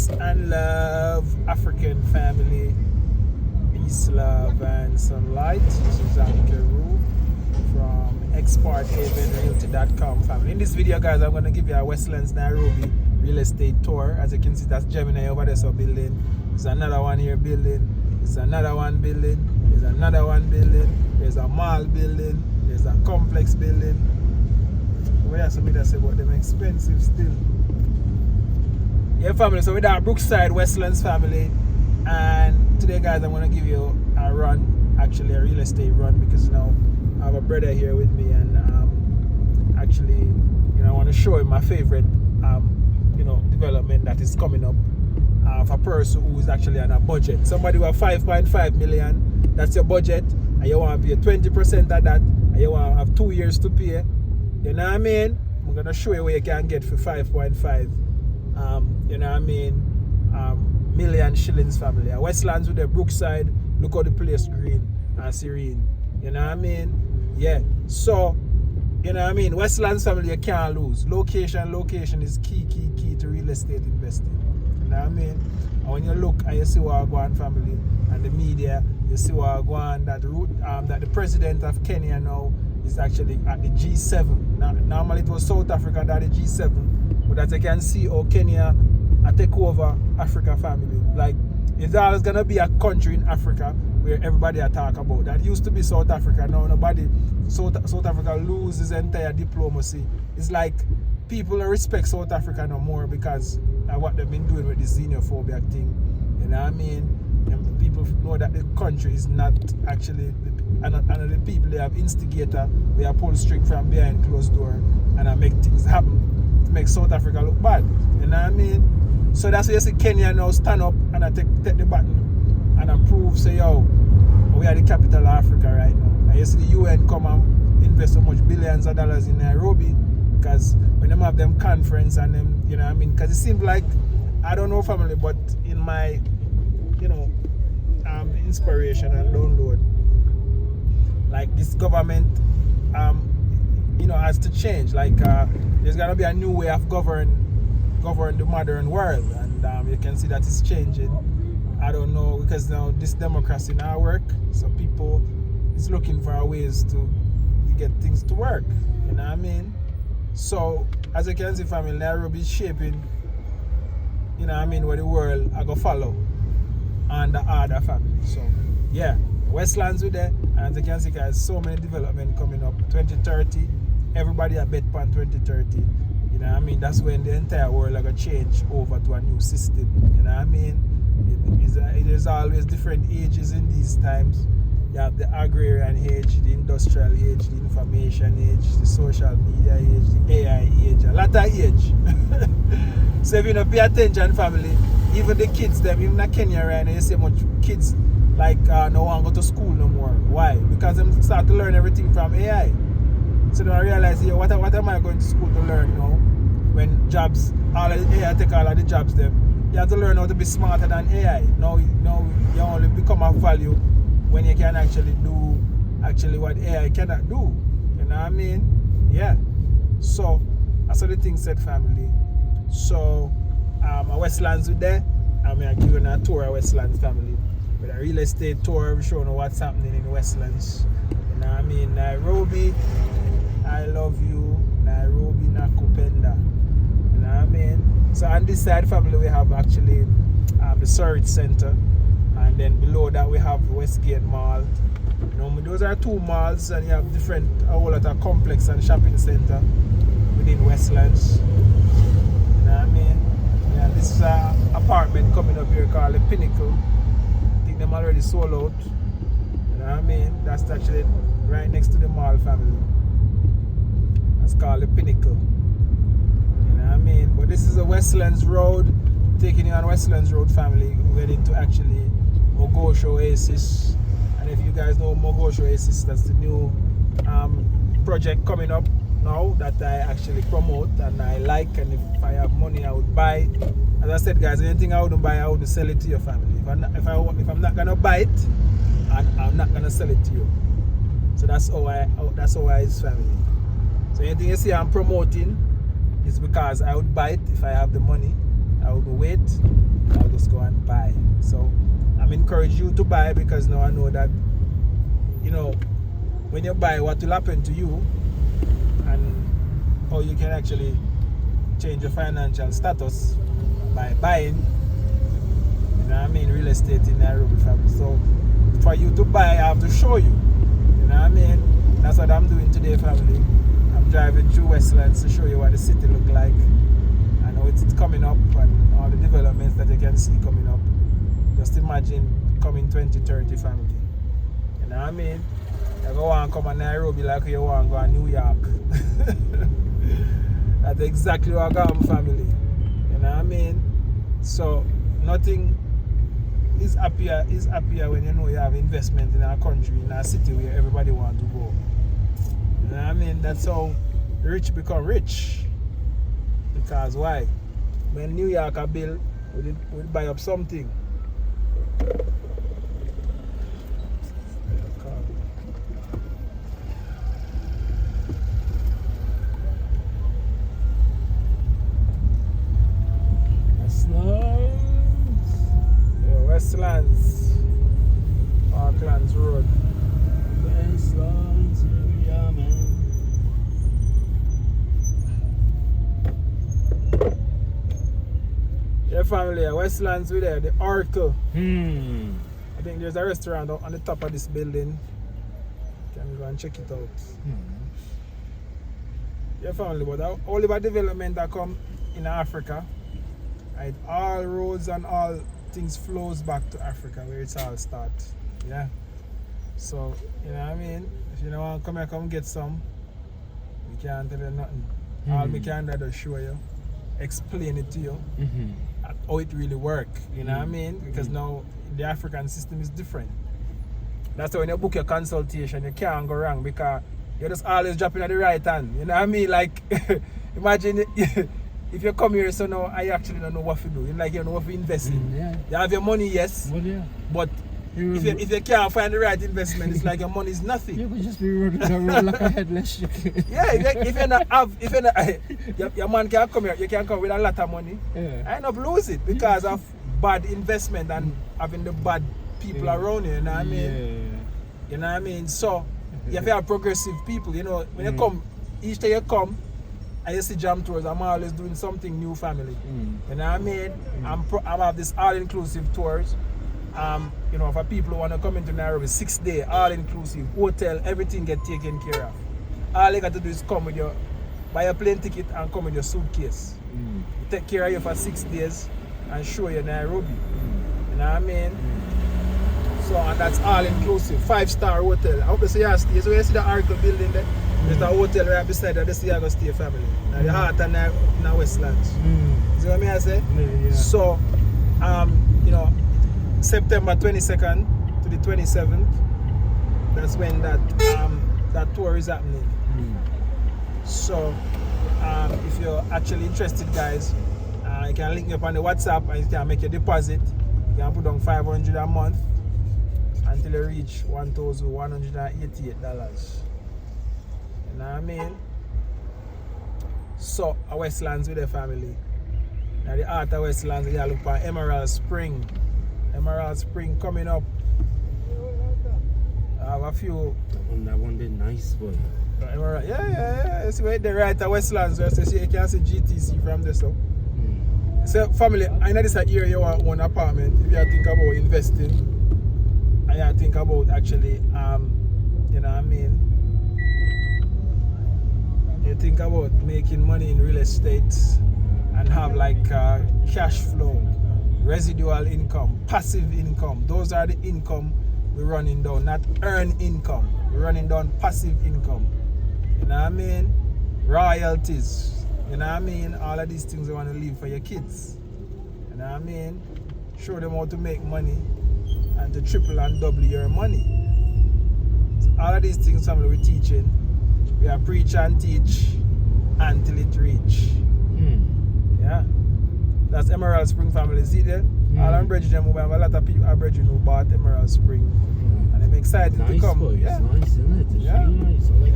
Peace and love, African family. Peace, love, and sunlight. This is Ankeru from Expat Realty.com family. In this video, guys, I'm going to give you a Westlands Nairobi real estate tour. As you can see, that's Gemini over there, so building. There's another one here building. There's another one building. There's another one building. There's a mall building. There's a complex building. What else somebody say about them expensive still? Yeah, family, so with our Brookside Westlands family, and today, guys, I'm going to give you a run, actually a real estate run, because you know I have a brother here with me, and actually, you know, I want to show him my favorite you know, development that is coming up of a person who is actually on a budget. Somebody who have 5.5 million, that's your budget, and you want to pay 20% of that, and you want to have 2 years to pay. You know what I mean? I'm going to show you where you can get for 5.5 you know what I mean, million shillings family. Westlands with the Brookside, look how the place green and serene. You know what I mean? Yeah. So, you know what I mean? Westlands family, you can't lose. Location is key to real estate investing. You know what I mean? And when you look and you see what go on family and the media, you see what go on that that the president of Kenya now is actually at the G7. Now, normally it was South Africa that the G7, but as you can see, how Kenya take over Africa family. Like, it's always gonna be a country in Africa where everybody talk about. That used to be South Africa. Now nobody, South Africa loses entire diplomacy. It's like people respect South Africa no more because of what they've been doing with the xenophobia thing. You know what I mean? And people know that the country is not actually, and the people, they have instigator, we are pull string from behind closed door and I make things happen to make South Africa look bad. You know what I mean? So that's why you see Kenya now stand up and I take the button and approve, say, yo, we are the capital of Africa right now. And you see the UN come and invest so much billions of dollars in Nairobi because when them have them conference and them, you know what I mean? Because it seems like, I don't know family, but in my, you know, inspiration and download, like this government, you know, has to change. Like there's gonna be a new way of govern the modern world, and you can see that it's changing. I don't know, because now this democracy now work, so people is looking for ways to get things to work. You know what I mean? So as you can see, family, Nairobi is shaping, you know what I mean, where the world I go follow and the other family. So yeah, Westlands with there, and as you can see, guys, so many development coming up. 2030, everybody a bet on 2030. You know what I mean? That's when the entire world are going to change over to a new system. You know what I mean? It is always different ages in these times. You have the agrarian age, the industrial age, the information age, the social media age, the AI age, a lot of age. So if you don't pay attention, family, even the kids, them, even in Kenya right now, you see much kids like no one go to school no more. Why? Because them start to learn everything from AI. So they realize, yeah, what am I going to school to learn now? When jobs, all of the AI take all of the jobs them. You have to learn how to be smarter than AI. Now you only become of value when you can actually do what AI cannot do. You know what I mean? Yeah. So that's what the thing said, family. So Westlands with there. I'm giving a tour of Westlands family. With a real estate tour, we're showing what's happening in Westlands. You know what I mean? Nairobi, I love you. Nairobi nakupenda. You know what I mean? So on this side, family, we have actually the Sarit Centre, and then below that we have Westgate Mall. You know, those are two malls, and you have different, a whole lot of complex and shopping centre within Westlands. You know what I mean? Yeah, this is an apartment coming up here called the Pinnacle. I think them already sold out. You know what I mean? That's actually right next to the mall, family. It's called the Pinnacle. You know what I mean? But this is a Westlands Road, taking you on Westlands Road, family. We're heading to actually Mogosho Oasis. And if you guys know Mogosho Oasis, that's the new project coming up now that I actually promote and I like, and if I have money I would buy. As I said, guys, anything I wouldn't buy, I wouldn't sell it to your family. If I'm not gonna buy it, I'm not gonna sell it to you. So that's how I is, family. So anything you see I'm promoting is because I would buy it if I have the money. I I will wait. I'll just go and buy. So I'm encouraging you to buy because now I know that, you know, when you buy, what will happen to you and how you can actually change your financial status by buying, you know what I mean, real estate in Nairobi, family. So for you to buy, I have to show you, you know what I mean. That's what I'm doing today, family. I'm driving through Westlands to show you what the city look like. I know it's coming up and all the developments that you can see coming up. Just imagine coming 2030, family. You know what I mean? You go and come to Nairobi like you want to go to New York. That's exactly what I got, family. You know what I mean? So nothing is happier when you know you have investment in our country, in our city where everybody wants to go. You know what I mean? That's how the rich become rich. Because why? When New York are built, we'll buy up something. Westlands, Parklands Road. Westlands, yeah, man. Yeah, family, Westlands, we're there, the Oracle. I I think there's a restaurant on the top of this building. You can go and check it out. Yeah, family, but all about development that come in Africa, right? All roads and all things flows back to Africa where it's all start. Yeah. So, you know what I mean? If you don't want to come here, come get some. We can't tell you nothing. All we can do is show you, explain it to you, how it really works. You know what I mean? Because now the African system is different. That's why when you book your consultation, you can't go wrong because you're just always dropping at the right hand. You know what I mean? Like, imagine if you come here, so now I actually don't know what to do. You know what to invest in. Yeah. You have your money, yes, Well, yeah. but if you can't find the right investment, it's like your money is nothing. You could just be running around like a headless chicken. Yeah, if you not have, your man can come here, you can come with a lot of money. Yeah. I end up lose it because of bad investment and having the bad people around you. You know what I mean? You know what I mean? So you have to have progressive people. You know, when you come, each day you come, I used to jam tours. I'm always doing something new, family. You know what I mean? I'm have this all-inclusive tours. You know, for people who want to come into Nairobi, 6 day, all-inclusive, hotel, everything get taken care of. All you got to do is come with your, buy a plane ticket and come with your suitcase. We take care of you for 6 days and show you Nairobi. You know what I mean? So, and that's all-inclusive, 5-star hotel. I hope you see your stay. So you see the Oracle building there? There's a hotel right beside that. This is your stay, family. Now the heart and now Westlands. See what I say? Yeah. So, you know, September 22nd to the 27th, that's when that tour is happening. So, if you're actually interested, guys, you can link me up on the WhatsApp and you can make your deposit. You can put down $500 a month until you reach $1,188. You know what I mean? So, Westlands with the family. Now the heart of Westlands, you look for Emerald Spring. Emerald Spring coming up. I have a few. That one did nice, boy. Emerald, yeah. You see where the right of Westlands, so you can see GTC from there. So family, I know this area you want one apartment. If you think about investing, and you think about actually, you know what I mean? You think about making money in real estate and have like cash flow, residual income, passive income. Those are the income we're running down, not earned income. We're running down passive income. You know what I mean? Royalties. You know what I mean? All of these things you want to leave for your kids. You know what I mean? Show them how to make money and to triple and double your money. So all of these things, family, we're teaching. We are preach and teach until it reach. Yeah. That's Emerald Spring, family. See there? All I'm bridging them over. A lot of people are bridging who bought Emerald Spring. And I'm excited to come. Boy. Yeah. It's nice, isn't it? It's Yeah. really nice. I like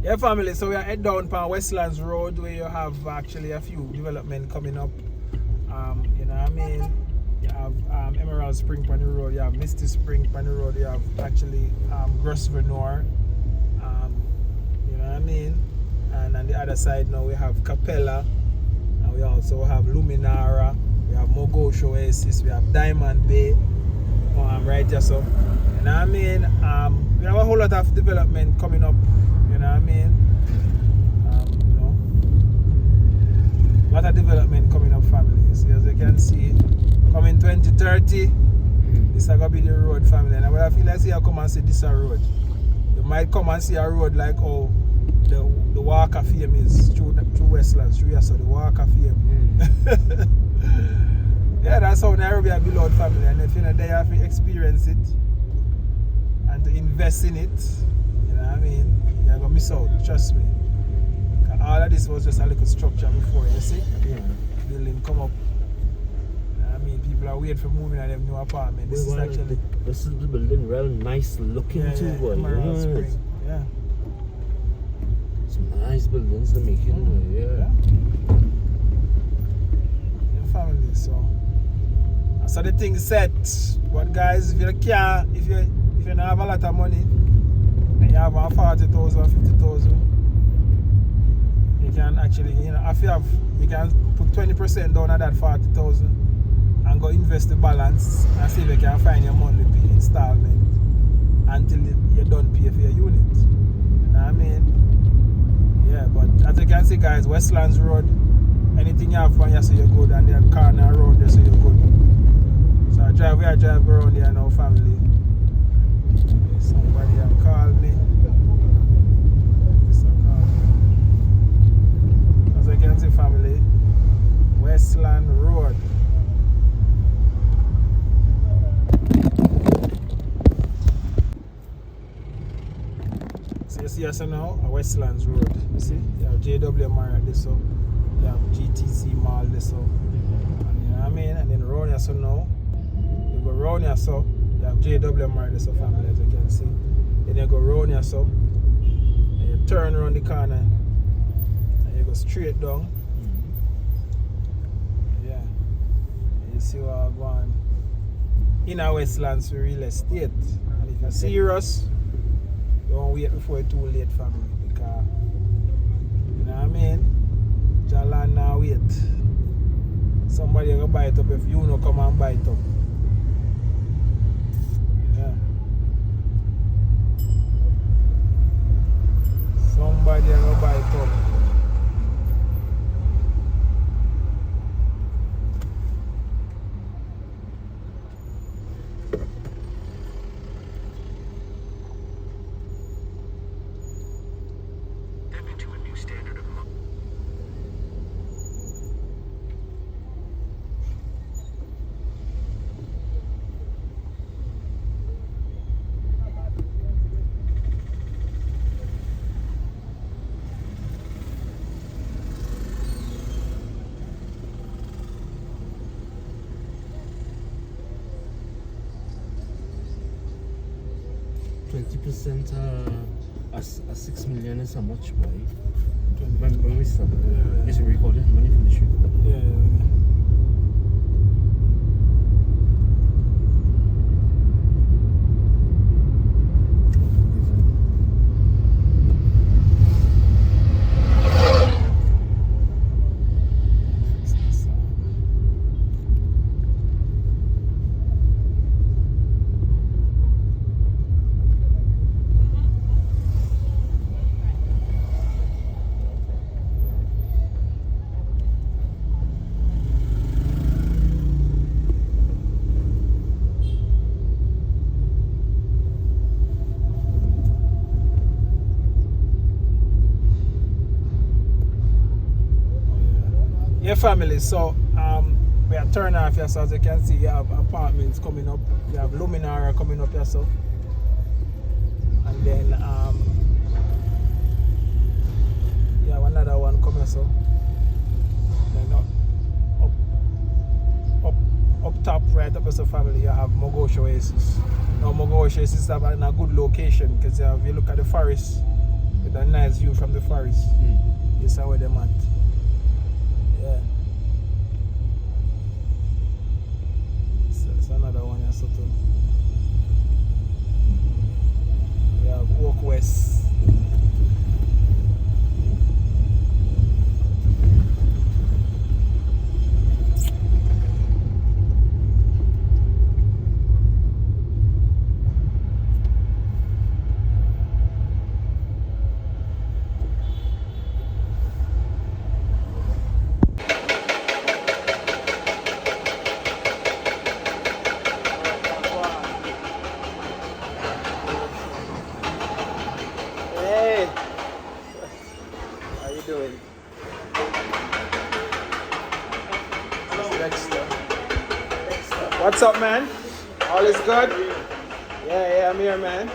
it. Yeah, family, so we are head down on Westlands Road where you have actually a few development coming up. You know what I mean? You have Emerald Spring on the road, you have Misty Spring on the road, you have actually Grosvenor. You know what I mean? And on the other side now we have Capella, and we also have Luminara, we have Mogosho Oasis, we have Diamond Bay, right here, so you know what I mean? We have a whole lot of development coming up, you know what I mean? You know, a lot of development coming up, family. So as you can see, coming 2030, this is gonna be the road, family. And I feel like you come and see this road. You might come and see a road like how the Walk of Fame is through Westlands, through here, so the Walk of Fame. Yeah, that's how Nairobi is beloved, family. And if you're not there, you have to experience it and to invest in it. You know what I mean? You're gonna miss out, trust me. All of this was just a little structure before, you see? Yeah. Building come up. I mean, people are waiting for moving at them new apartment. This is actually. This is the building, real nice looking too. Emerald Spring. Yeah. Some nice buildings they're making. Yeah. Your family, so. So the thing set. But guys, if you can't, if you don't have a lot of money, and you have 40,000, 50,000, you can actually, you know, if you can put 20% down on that 40,000 and go invest the balance and see if you can find your monthly installment until you're done pay for your unit. You know what I mean? Yeah, but as you can see, guys, Westlands Road, anything you have from here, so you're good, and the corner around there, so you're good. So I drive around here now, family. Somebody have called me. As you can see, family, Westland Road. So you see us now, a Westlands Road. You see, you have JW Marriott this so, you have GTC Mall this so, and you know what I mean? And then around here so now, you go around here so, you have JW Marriott this so, family, as you can see. Then you go around here so, and you turn around the corner, and you go straight down. Yeah. And you see what I'm going in our Westlands for real estate. And if you're serious, don't wait before it's too late, family, because you know what I mean? Jalan now wait. Somebody will buy it up if you don't come and buy it up. Yeah. Somebody will buy it up. A 6 million is how much, boy? When we start, is it recorded? When you finish recording? Yeah. Yeah, family, so we are turning off here, so as you can see, you have apartments coming up, you have Luminara coming up here, so, and then you have another one coming, so, then up top, right up as a family, you have Mogosho Oasis. Now Mogosho Oasis is in a good location, because if you look at the forest, with a nice view from the forest. This is where them at. Yeah. So it's another one here, so too. We have Walk West. Hey, how you doing? What's up, man? All is good? Yeah, I'm here, man.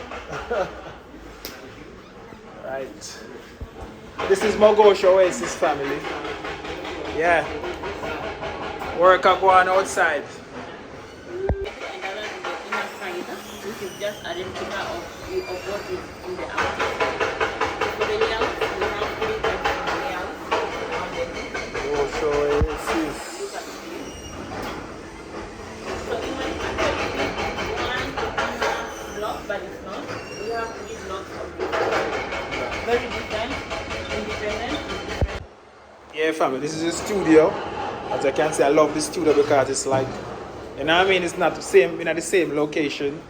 Right. This is Mogosho Oasis family. Yeah. Work up going outside. This is just a replica of what is in the outside. For the layout, we have 3 types of layouts on the book. Mogosho Oasis. Look at this. So even if one block, but it's not, we have 3 blocks of this. Very different, independent. Yeah, family, this is a studio. As I can say, I love this studio because it's like, you know what I mean? It's not the same, in the same location.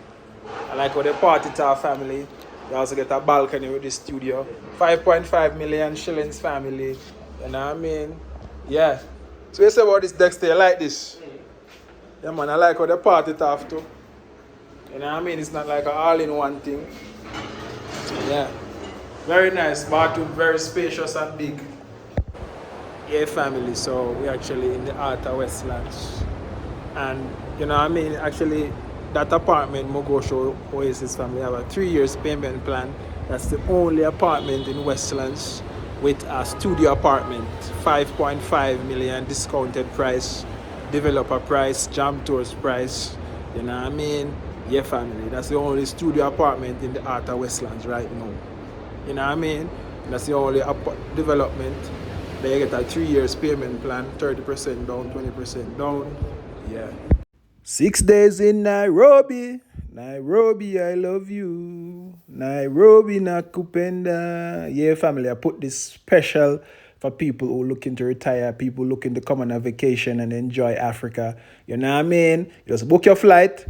I like how the party to our family. You also get a balcony with this studio. 5.5 million shillings family. You know what I mean? Yeah. So you say about this Dexter, you like this? Yeah, man, I like how the party to have too. You know what I mean? It's not like an all-in-one thing. Yeah. Very nice. Bathroom, very spacious and big. Yeah, family. So we're actually in the heart of Westlands. And you know what I mean? Actually, that apartment, Mogosho Oasis family, have a 3 years payment plan. That's the only apartment in Westlands with a studio apartment. 5.5 million discounted price, developer price, jam tours price. You know what I mean? Yeah, family. That's the only studio apartment in the heart of Westlands right now. You know what I mean? That's the only development. They get a 3 years payment plan, 30% down, 20% down. Yeah. 6 days in Nairobi. Nairobi, I love you. Nairobi, nakupenda. Yeah, family, I put this special for people who looking to retire, people looking to come on a vacation and enjoy Africa. You know what I mean? You just book your flight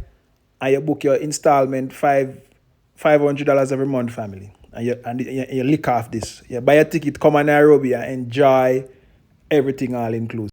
and you book your installment, $500 every month, family. And you lick off this. You buy a ticket, come on Nairobi and enjoy everything all inclusive.